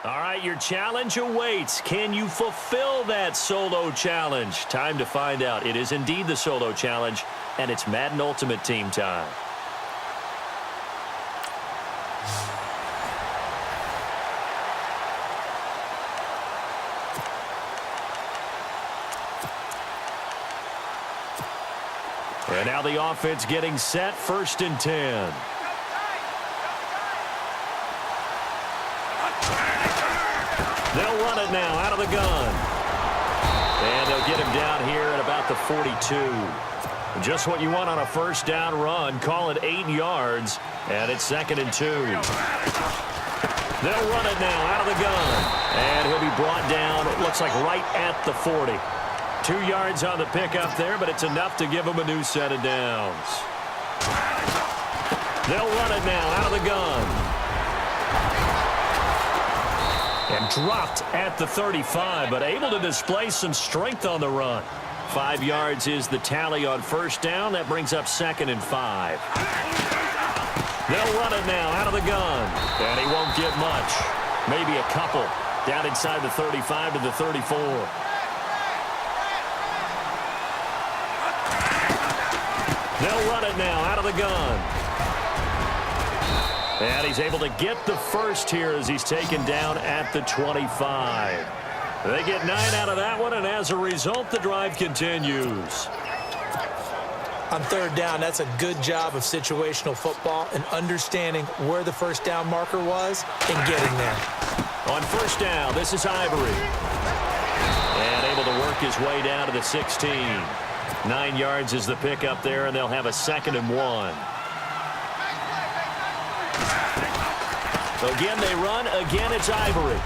All right, your challenge awaits. Can you fulfill that solo challenge? Time to find out. It is indeed the solo challenge, and it's Madden Ultimate Team time. And now the offense getting set, 1st and 10. They'll run it now out of the gun. And they'll get him down here at about the 42. Just what you want on a 1st down run. Call it 8 yards. And it's 2nd and 2. They'll run it now out of the gun. And he'll be brought down, it looks like right at the 40. 2 yards on the pickup there, but it's enough to give him a new set of downs. They'll run it now out of the gun. And dropped at the 35, but able to display some strength on the run. 5 yards is the tally on 1st down. That brings up 2nd and 5. They'll run it now out of the gun. And he won't get much. Maybe a couple. Down inside the 35 to the 34. They'll run it now out of the gun. And he's able to get the first here as he's taken down at the 25. They get 9 out of that one, and as a result, the drive continues. On 3rd down, that's a good job of situational football and understanding where the 1st down marker was and getting there. On 1st down, this is Ivory. And able to work his way down to the 16. 9 yards is the pickup there, and they'll have a 2nd and 1. Again, they run. Again, it's Ivory.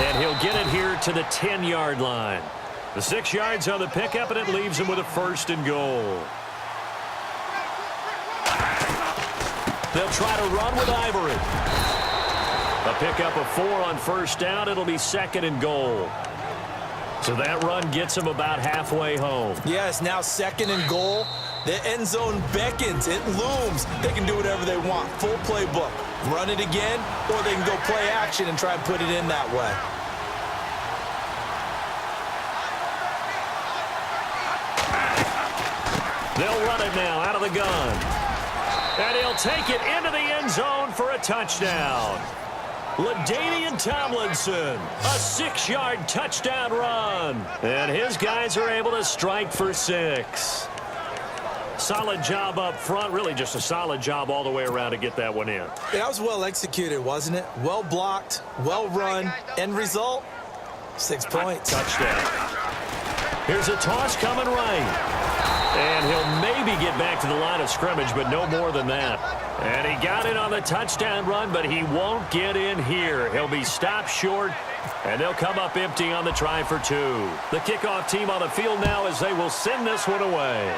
And he'll get it here to the 10-yard line. The 6 yards on the pickup, and it leaves him with a 1st and goal. They'll try to run with Ivory. A pickup of 4 on 1st down. It'll be 2nd and goal. So that run gets him about halfway home. Yes, now 2nd and goal. The end zone beckons. It looms. They can do whatever they want. Full playbook. Run it again, or they can go play action and try and put it in that way. They'll run it now out of the gun. And he'll take it into the end zone for a touchdown. LaDainian Tomlinson, a 6-yard touchdown run. And his guys are able to strike for 6. Solid job up front, really just a solid job all the way around to get that one in. Yeah, that was well executed, wasn't it? Well blocked, well run. End result, 6 points. Touchdown. Here's a toss coming right. And he'll maybe get back to the line of scrimmage, but no more than that. And he got it on the touchdown run, but he won't get in here. He'll be stopped short, and they'll come up empty on the try for 2. The kickoff team on the field now as they will send this one away.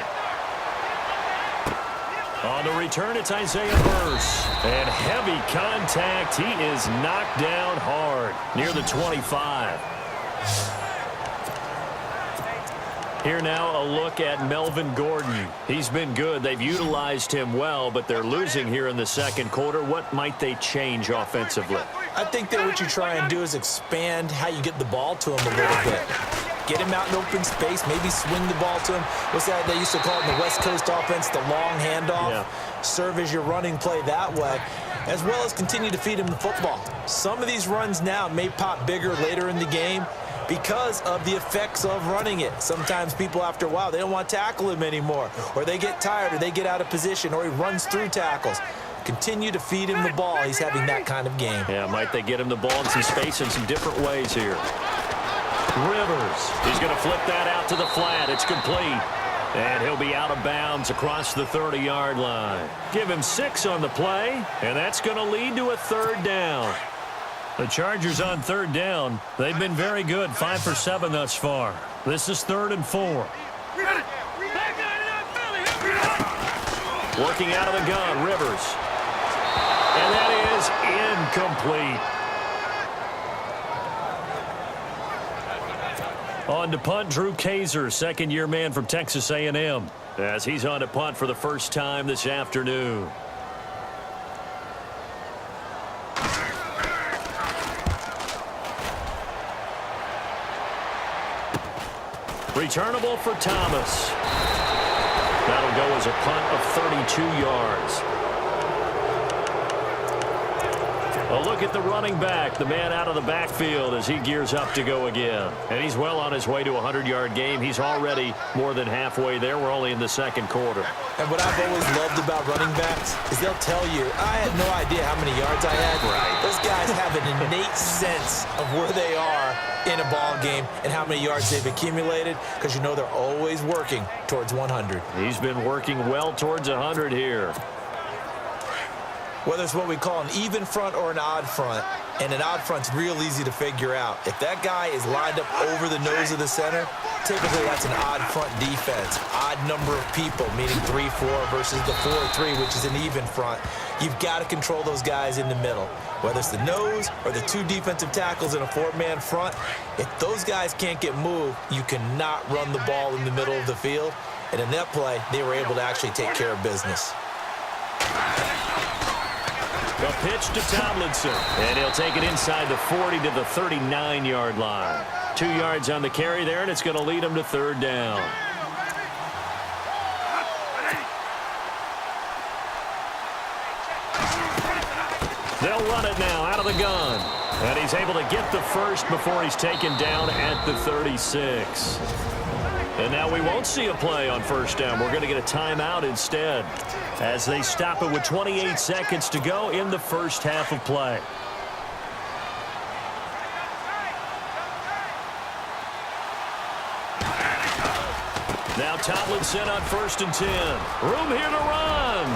On the return, it's Isaiah Burse. And heavy contact. He is knocked down hard near the 25. Here now a look at Melvin Gordon. He's been good. They've utilized him well, but they're losing here in the 2nd quarter. What might they change offensively? I think that what you try and do is expand how you get the ball to him a little bit. Get him out in open space, maybe swing the ball to him. What's that they used to call it in the West Coast offense, the long handoff? Yeah. Serve as your running play that way, as well as continue to feed him the football. Some of these runs now may pop bigger later in the game because of the effects of running it. Sometimes people, after a while, they don't want to tackle him anymore, or they get tired, or they get out of position, or he runs through tackles. Continue to feed him the ball. He's having that kind of game. Yeah, might they get him the ball in some space in some different ways here. Rivers, he's going to flip that out to the flat. It's complete. And he'll be out of bounds across the 30-yard line. Give him 6 on the play, and that's going to lead to a 3rd down. The Chargers on 3rd down, they've been very good, 5 for 7 thus far. This is 3rd and 4. Working out of the gun, Rivers. And that is incomplete. On to punt, Drew Kaiser, 2nd-year man from Texas A&M, as he's on to punt for the first time this afternoon. Returnable for Thomas. That'll go as a punt of 32 yards. A look at the running back, the man out of the backfield as he gears up to go again. And he's well on his way to a 100-yard game. He's already more than halfway there. We're only in the second quarter. And what I've always loved about running backs is they'll tell you, I had no idea how many yards I had. Right. Those guys have an innate sense of where they are in a ball game and how many yards they've accumulated, because you know they're always working towards 100. He's been working well towards 100 here. Whether it's what we call an even front or an odd front, and an odd front's real easy to figure out. If that guy is lined up over the nose of the center, typically that's an odd front defense. Odd number of people, meaning 3-4 versus the 4-3, which is an even front. You've got to control those guys in the middle. Whether it's the nose or the two defensive tackles in a four-man front, if those guys can't get moved, you cannot run the ball in the middle of the field. And in that play, they were able to actually take care of business. The pitch to Tomlinson, and he'll take it inside the 40 to the 39-yard line. 2 yards on the carry there, and it's going to lead him to third down. They'll run it now out of the gun, and he's able to get the first before he's taken down at the 36. And now we won't see a play on first down. We're going to get a timeout instead as they stop it with 28 seconds to go in the first half of play. Now Tomlinson on 1st and 10. Room here to run.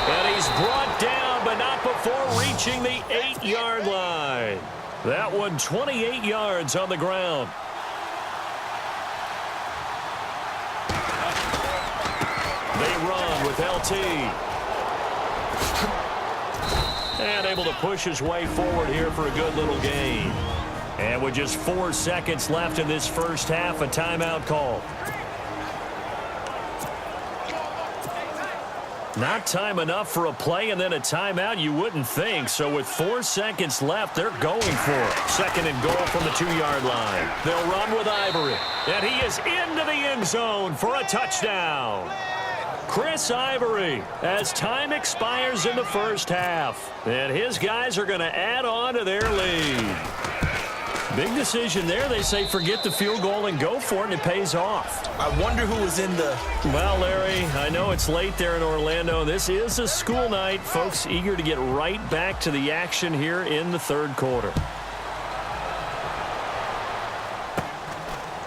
And he's brought down, but not before reaching the 8-yard line. That one 28 yards on the ground. They run with LT. And able to push his way forward here for a good little gain. And with just 4 seconds left in this first half, a timeout call. Not time enough for a play and then a timeout, you wouldn't think. So with 4 seconds left, they're going for it. 2nd and goal from the 2-yard line. They'll run with Ivory. And he is into the end zone for a touchdown. Chris Ivory, as time expires in the first half. And his guys are going to add on to their lead. Big decision there. They say forget the field goal and go for it, and it pays off. I wonder who was in the... Well, Larry, I know it's late there in Orlando. This is a school night. Folks eager to get right back to the action here in the third quarter.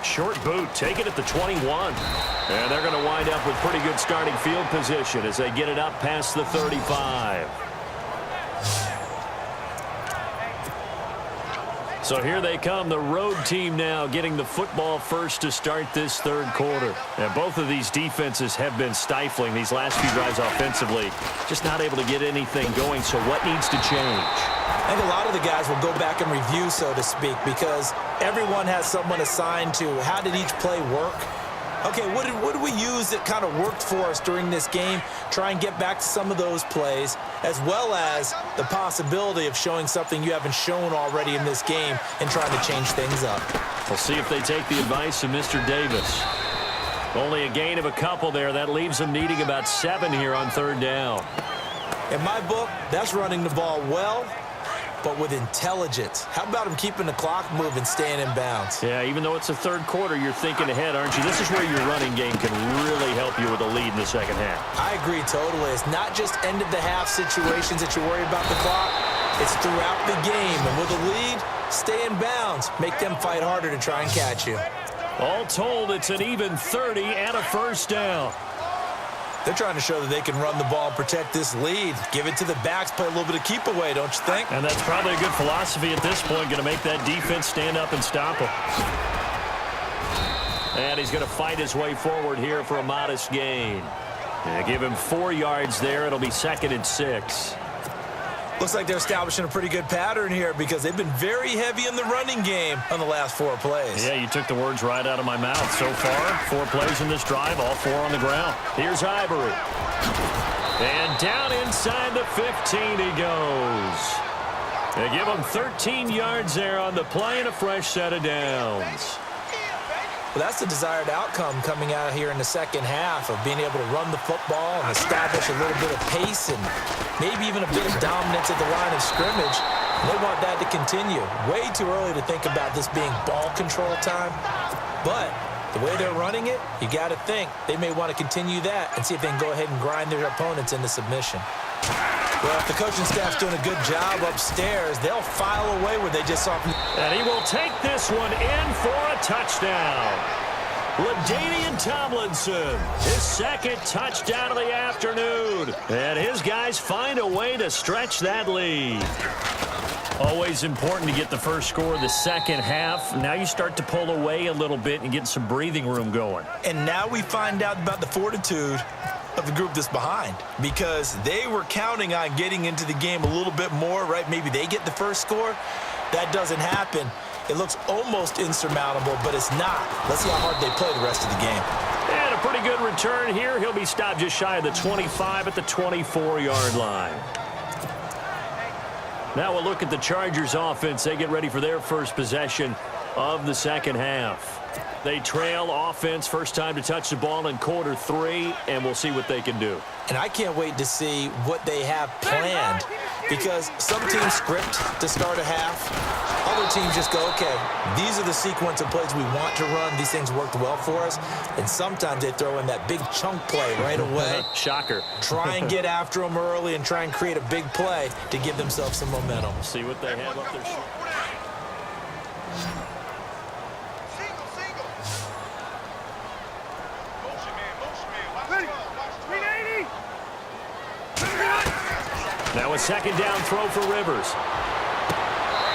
Short boot, take it at the 21. And they're going to wind up with pretty good starting field position as they get it up past the 35. So here they come, the road team now getting the football first to start this third quarter. And both of these defenses have been stifling these last few drives offensively. Just not able to get anything going, so what needs to change? I think a lot of the guys will go back and review, so to speak, because everyone has someone assigned to how did each play work. Okay, what did we use that kind of worked for us during this game? Try and get back to some of those plays, as well as the possibility of showing something you haven't shown already in this game and trying to change things up. We'll see if they take the advice of Mr. Davis. Only a gain of a couple there. That leaves them needing about 7 here on third down. In my book, that's running the ball well, but with intelligence. How about him keeping the clock moving, staying in bounds? Yeah, even though it's the third quarter, you're thinking ahead, aren't you? This is where your running game can really help you with a lead in the second half. I agree totally. It's not just end-of-the-half situations that you worry about the clock. It's throughout the game. And with a lead, stay in bounds. Make them fight harder to try and catch you. All told, it's an even 30 and a first down. They're trying to show that they can run the ball and protect this lead. Give it to the backs, play a little bit of keep away, don't you think? And that's probably a good philosophy at this point, going to make that defense stand up and stop him. And he's going to fight his way forward here for a modest gain. And give him 4 yards there. It'll be 2nd and 6. Looks like they're establishing a pretty good pattern here because they've been very heavy in the running game on the last 4 plays. Yeah, you took the words right out of my mouth. So far, 4 plays in this drive, all 4 on the ground. Here's Ivory. And down inside the 15 he goes. They give him 13 yards there on the play and a fresh set of downs. Well, that's the desired outcome coming out here in the second half of being able to run the football and establish a little bit of pace and maybe even a bit of dominance at the line of scrimmage. They want that to continue. Way too early to think about this being ball control time, but the way they're running it, you got to think they may want to continue that and see if they can go ahead and grind their opponents into submission. Well, if the coaching staff's doing a good job upstairs, they'll file away where they just saw. And he will take this one in for a touchdown. LaDainian Tomlinson, his second touchdown of the afternoon. And his guys find a way to stretch that lead. Always important to get the first score of the second half. Now you start to pull away a little bit and get some breathing room going. And now we find out about the fortitude of the group that's behind, because they were counting on getting into the game a little bit more, right? Maybe they get the first score. That doesn't happen. It looks almost insurmountable, but it's not. Let's see how hard they play the rest of the game. And a pretty good return here. He'll be stopped just shy of the 25 at the 24-yard line. Now we'll look at the Chargers offense. They get ready for their first possession of the second half. They trail offense, first time to touch the ball in quarter 3, and we'll see what they can do. And I can't wait to see what they have planned, because some teams script to start a half. Other teams just go, okay, these are the sequence of plays we want to run. These things worked well for us. And sometimes they throw in that big chunk play right away. Shocker. Try and get after them early and try and create a big play to give themselves some momentum. See what they have up their sleeve. Now a second down throw for Rivers.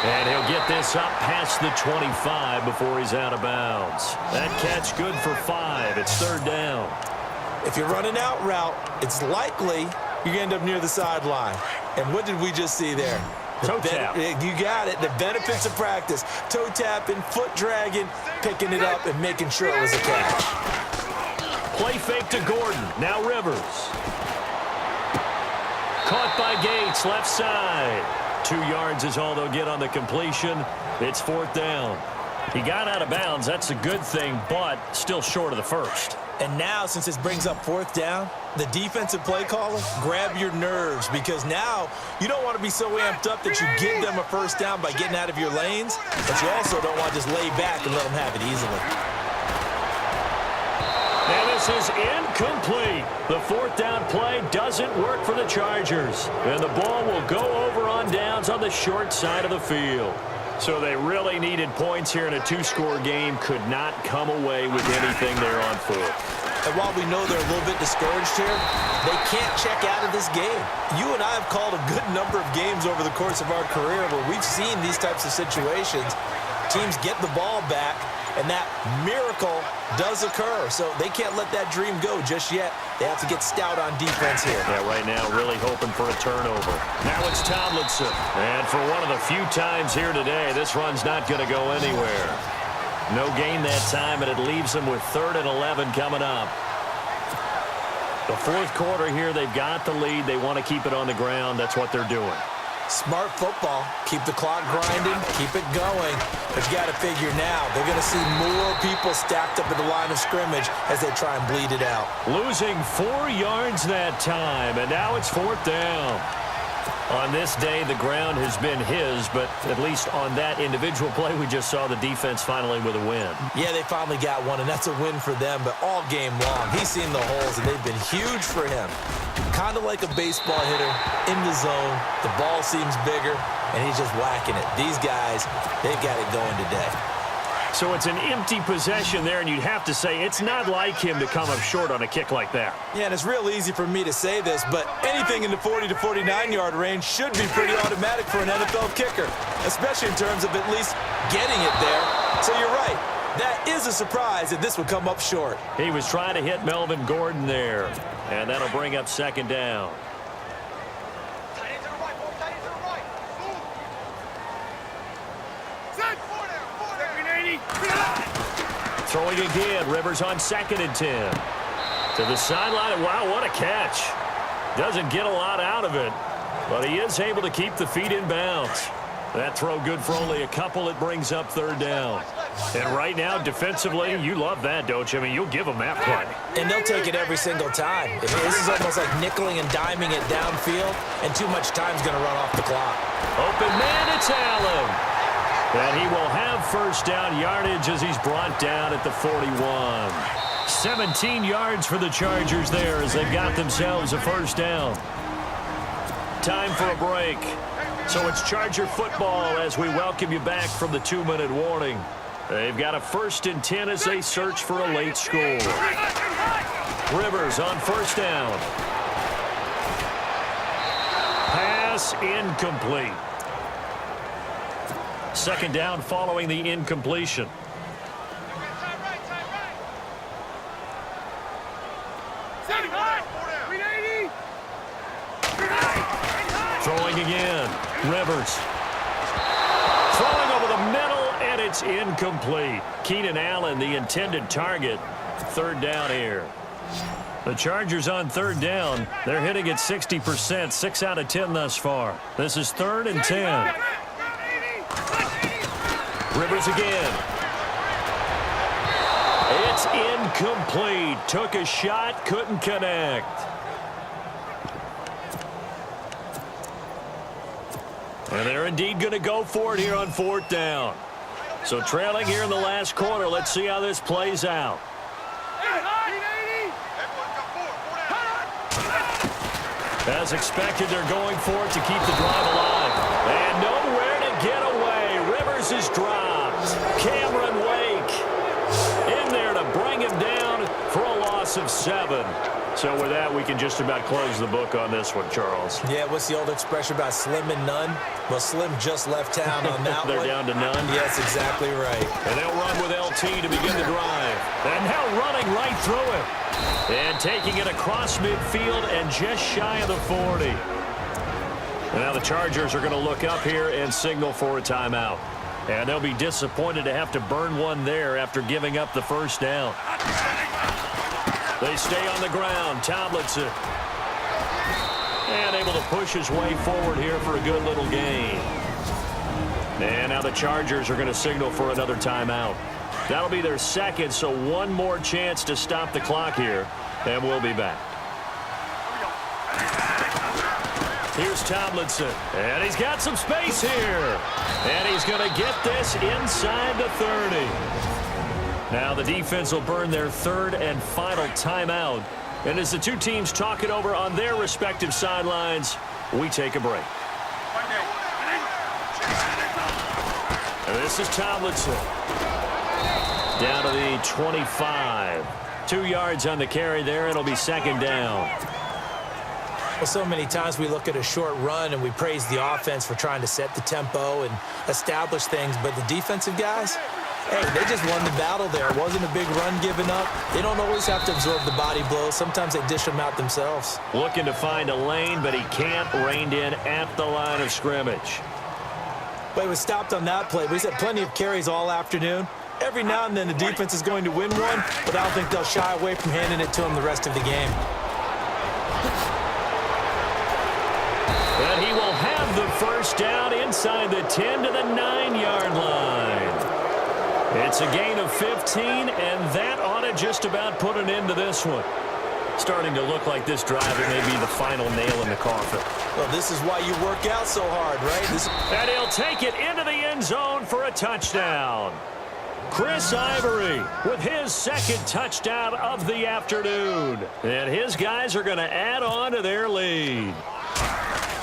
And he'll get this up past the 25 before he's out of bounds. That catch good for 5. It's third down. If you're running out route, it's likely you're going to end up near the sideline. And what did we just see there? Toe tap. You got it. The benefits of practice. Toe tapping, foot dragging, picking it up, and making sure it was a catch. Play fake to Gordon. Now Rivers. Caught by Gates, left side. 2 yards is all they'll get on the completion. It's fourth down. He got out of bounds. That's a good thing, but still short of the first. And now, since this brings up fourth down, the defensive play caller, grab your nerves, because now you don't want to be so amped up that you give them a first down by getting out of your lanes, but you also don't want to just lay back and let them have it easily. And this is incomplete. The fourth down play doesn't work for the Chargers. And the ball will go over on downs on the short side of the field. So they really needed points here in a 2-score game. Could not come away with anything there on fourth. And while we know they're a little bit discouraged here, they can't check out of this game. You and I have called a good number of games over the course of our career where we've seen these types of situations. Teams get the ball back, and that miracle does occur. So they can't let that dream go just yet. They have to get stout on defense here. Yeah, right now really hoping for a turnover. Now it's Tomlinson. And for one of the few times here today, this run's not going to go anywhere. No gain that time, and it leaves them with 3rd and 11 coming up. The fourth quarter here, they've got the lead. They want to keep it on the ground. That's what they're doing. Smart football. Keep the clock grinding. Keep it going. But you got to figure now, they're going to see more people stacked up at the line of scrimmage as they try and bleed it out. Losing 4 yards that time, and now it's fourth down. On this day, the ground has been his, but at least on that individual play, we just saw the defense finally with a win. Yeah, they finally got one, and that's a win for them, but all game long, he's seen the holes, and they've been huge for him. Kind of like a baseball hitter in the zone. The ball seems bigger, and he's just whacking it. These guys, they've got it going today. So it's an empty possession there, and you'd have to say it's not like him to come up short on a kick like that. Yeah, and it's real easy for me to say this, but anything in the 40 to 49-yard range should be pretty automatic for an NFL kicker, especially in terms of at least getting it there. So you're right. That is a surprise that this would come up short. He was trying to hit Melvin Gordon there, and that'll bring up second down. Throwing again, Rivers on 2nd and 10. To the sideline. Wow, what a catch. Doesn't get a lot out of it, but he is able to keep the feet in bounds. That throw good for only a couple. It brings up 3rd down. And right now, defensively, you love that, don't you? I mean, you'll give them that play. And they'll take it every single time. This is almost like nickeling and diming it downfield, and too much time's going to run off the clock. Open man, it's Allen. And he will have first down yardage as he's brought down at the 41. 17 yards for the Chargers there as they've got themselves a first down. Time for a break. So it's Charger football as we welcome you back from the 2-minute warning. They've got a 1st and 10 as they search for a late score. Rivers on first down. Pass incomplete. 2nd down following the incompletion. Throwing again. Rivers. Throwing over the middle, and it's incomplete. Keenan Allen, the intended target. 3rd down here. The Chargers on 3rd down. They're hitting at 60%, 6 out of 10 thus far. This is 3rd and 10. Rivers again. It's incomplete. Took a shot, couldn't connect. And they're indeed going to go for it here on 4th down. So trailing here in the last quarter. Let's see how this plays out. As expected, they're going for it to keep the drive alive. And nowhere to get away. Rivers is dropped. Cameron Wake in there to bring him down for a loss of 7. So with that, we can just about close the book on this one, Charles. Yeah, what's the old expression about slim and none? Well, Slim just left town on that They're one. down to none? Yes, exactly right. And they'll run with LT to begin the drive. And now running right through it. And taking it across midfield and just shy of the 40. And now the Chargers are going to look up here and signal for a timeout. And they'll be disappointed to have to burn one there after giving up the first down. They stay on the ground. Tomlinson. And able to push his way forward here for a good little gain. And now the Chargers are going to signal for another timeout. That'll be their 2nd, so one more chance to stop the clock here. And we'll be back. Here's Tomlinson. And he's got some space here. And he's going to get this inside the 30. Now the defense will burn their 3rd and final timeout. And as the two teams talk it over on their respective sidelines, we take a break. And this is Tomlinson. Down to the 25. 2 yards on the carry there. It'll be 2nd down. Well, so many times we look at a short run and we praise the offense for trying to set the tempo and establish things, but the defensive guys, hey, they just won the battle there. It wasn't a big run given up. They don't always have to absorb the body blows. Sometimes they dish them out themselves. Looking to find a lane, but he can't. Reined in at the line of scrimmage. But he was stopped on that play. He's had plenty of carries all afternoon. Every now and then the defense is going to win one, but I don't think they'll shy away from handing it to him the rest of the game. And he will have the first down inside the 10 to the 9-yard line. It's a gain of 15, and that ought to just about put an end to this one. Starting to look like this drive, it may be the final nail in the coffin. Well, this is why you work out so hard, right? And he'll take it into the end zone for a touchdown. Chris Ivory with his 2nd touchdown of the afternoon. And his guys are going to add on to their lead.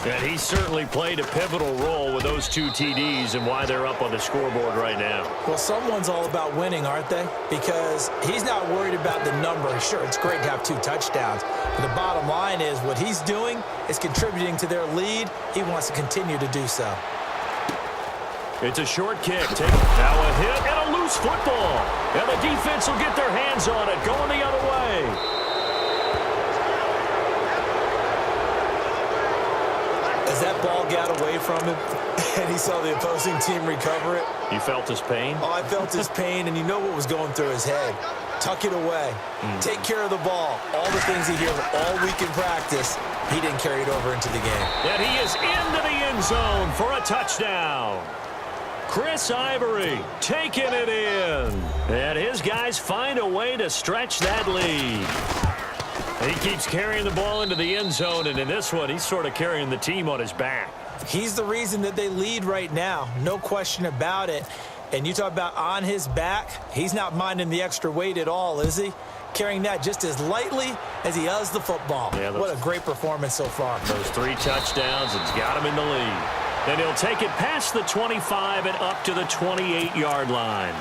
And he certainly played a pivotal role with those 2 TDs and why they're up on the scoreboard right now. Well, someone's all about winning, aren't they? Because he's not worried about the number. Sure, it's great to have 2 touchdowns. But the bottom line is what he's doing is contributing to their lead. He wants to continue to do so. It's a short kick. Now a hit and a loose football. And the defense will get their hands on it, going the other way. As that ball got away from him and he saw the opposing team recover it. You felt his pain? Oh, I felt his pain, and you know what was going through his head. Tuck it away. Take care of the ball. All the things he hears all week in practice, he didn't carry it over into the game. And he is into the end zone for a touchdown. Chris Ivory taking it in. And his guys find a way to stretch that lead. He keeps carrying the ball into the end zone, and in this one, he's sort of carrying the team on his back. He's the reason that they lead right now, no question about it. And you talk about on his back, he's not minding the extra weight at all, is he? Carrying that just as lightly as he does the football. Yeah, what a great performance so far. Those 3 touchdowns, it's got him in the lead. And he'll take it past the 25 and up to the 28-yard line.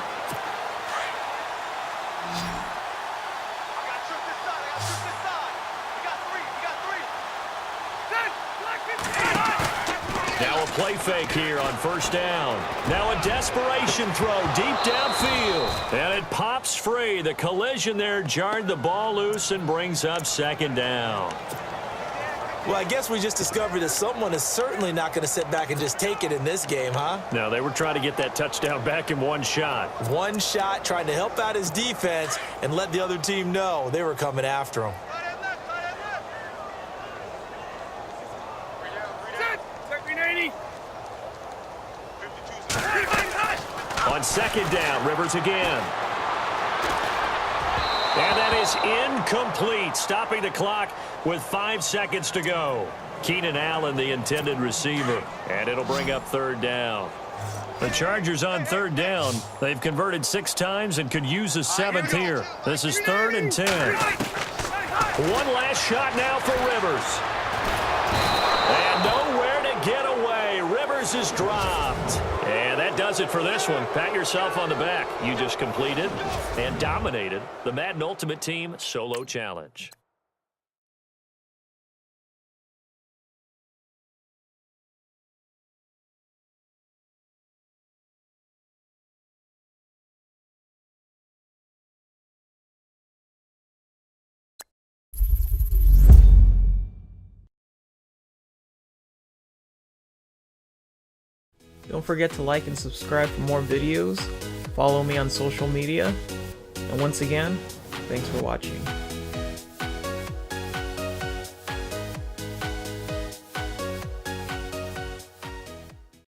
Now a play fake here on first down. Now a desperation throw deep downfield. And it pops free. The collision there jarred the ball loose and brings up second down. Well, I guess we just discovered that someone is certainly not going to sit back and just take it in this game, huh? No, they were trying to get that touchdown back in one shot. One shot, trying to help out his defense and let the other team know they were coming after him. On second down, Rivers again. And that is incomplete, stopping the clock with 5 seconds to go. Keenan Allen, the intended receiver, and it'll bring up third down. The Chargers on third down. They've converted 6 times and could use a 7th here. This is 3rd and 10. One last shot now for Rivers. And nowhere to get away. Rivers is dropped. And that does it for this one. Pat yourself on the back. You just completed and dominated the Madden Ultimate Team Solo Challenge. Don't forget to like and subscribe for more videos. Follow me on social media. And once again, thanks for watching.